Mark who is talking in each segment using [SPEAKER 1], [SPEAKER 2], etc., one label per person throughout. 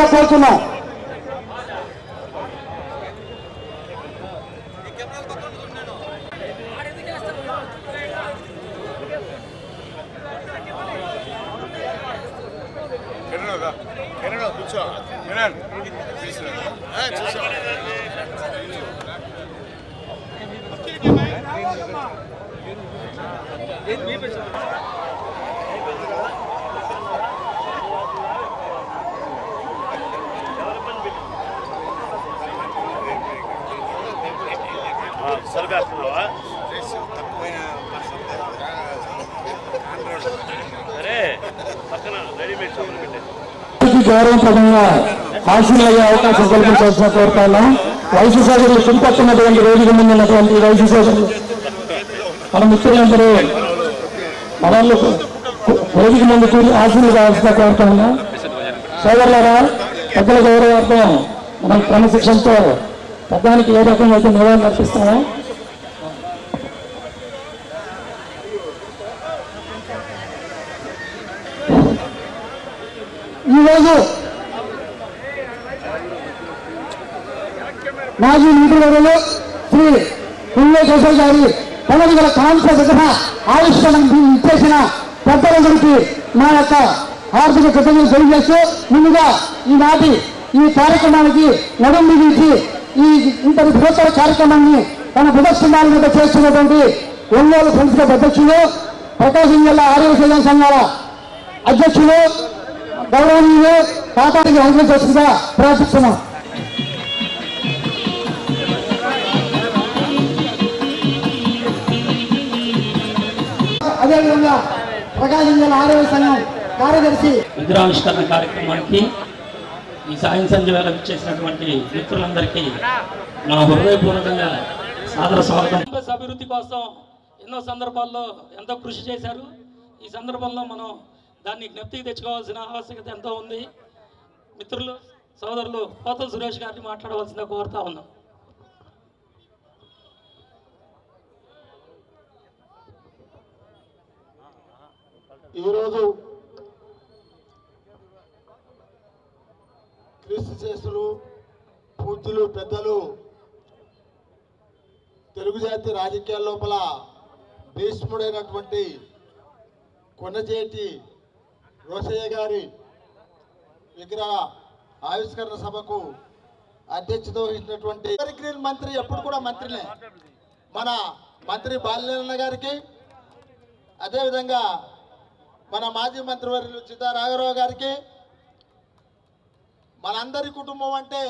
[SPEAKER 1] రావాల్సిందిగా కోరుతున్నాం. గౌరవప్రదంగా ఆశీర్వయ్యే అవకాశం కల్పించాల్సిన కోరుతాను. వయసు సోదరులు చుట్టుపక్కనటువంటి వేదిక ముందు ఉన్నటువంటి వయసు సోదరులు మన మిత్రులందరూ మనల్ని వేదిక ముందు కూడి ఆశీర్వదించాల్సిన కోరుతాను. సోదరులారా, పెద్దల గౌరవార్థం మనం క్రమశిక్షణతో పెద్దానికి ఏ రకంగా అయితే నివాళులు అర్పిస్తామో ఈరోజు మాజీ మంత్రివర్యులు శ్రీ పుల్లే కేశవ్ గారి పదవిగల కాంక్ష విగ్రహ ఆవిష్కరణ ఇచ్చేసిన పెద్దలందరికీ మా యొక్క ఆర్థిక కృతజ్ఞతలు తెలియజేస్తూ ముందుగా ఈనాటి ఈ కార్యక్రమానికి నడుం బిగించి ఈ ఇంతటి బృహత్తర కార్యక్రమాన్ని తన ప్రదర్శనాల మీద చేస్తున్నటువంటి ఒంగోలు ఫ్రెండ్స్ క్లబ్ అధ్యక్షులు, ప్రకాశం జిల్లా ఆరోగ్య సంఘాల అధ్యక్షులు గౌరవనీయులు పాఠానికి అంకితం చేస్తుందిగా ప్రార్థిస్తున్నాం. అదేవిధంగా ప్రకాశం జిల్లా ఆరోగ్య సంఘం కార్యదర్శి
[SPEAKER 2] విగ్రహావిష్కరణ కార్యక్రమానికి ఈ సాయం సంధ్య వేళ చేసినటువంటి మిత్రులందరికీ నా హృదయపూర్వకంగా సాదర స్వాగతం. అభివృద్ధి కోసం ఎన్నో సందర్భాల్లో ఎంతో కృషి చేశారు. ఈ సందర్భంలో మనం దాన్ని జ్ఞప్తికి తెచ్చుకోవాల్సిన ఆవశ్యకత ఎంతో ఉంది. మిత్రులు సోదరులు పోతల సురేష్ గారిని మాట్లాడవలసిందిగా కోరుతా ఉన్నాం.
[SPEAKER 3] ఈరోజు క్రీస్తు చేస్తులు పూజ్యులు పెద్దలు తెలుగు జాతి రాజకీయాల లోపల భీష్ముడైనటువంటి కొండచేటి రోసయ్య గారి విగ్రహ ఆవిష్కరణ సభకు అధ్యక్షత వహించినటువంటి మంత్రి ఎప్పుడు కూడా మంత్రినే మన మంత్రి బాలినేని గారికి, అదేవిధంగా మన మాజీ మంత్రివర్యులు చిత్తా రాఘవరావు గారికి, మనందరి కుటుంబం అంటే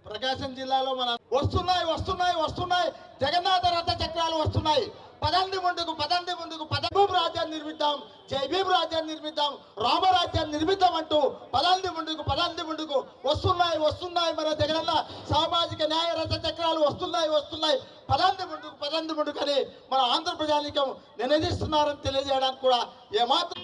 [SPEAKER 3] ప్రకాశం జిల్లాలో మన వస్తున్నాయి వస్తున్నాయి వస్తున్నాయి జగన్నాథ రథ చక్రాలు వస్తున్నాయి. పదండి ముందుకు పదండి ముందుకు భీమ్ రాజ్యాన్ని నిర్మిద్దాం, జై భీమ్ రాజ్యాన్ని నిర్మిద్దాం, రామరాజ్యాన్ని నిర్మిద్దాం అంటూ పదండి ముందుకు వస్తున్నాయి వస్తున్నాయి మన జగనన్న సామాజిక న్యాయ రథ చక్రాలు వస్తున్నాయి వస్తున్నాయి పదండి ముందుకు అని మన ఆంధ్ర ప్రజానీకం నినదిస్తున్నారని తెలియజేయడానికి కూడా ఏమాత్రం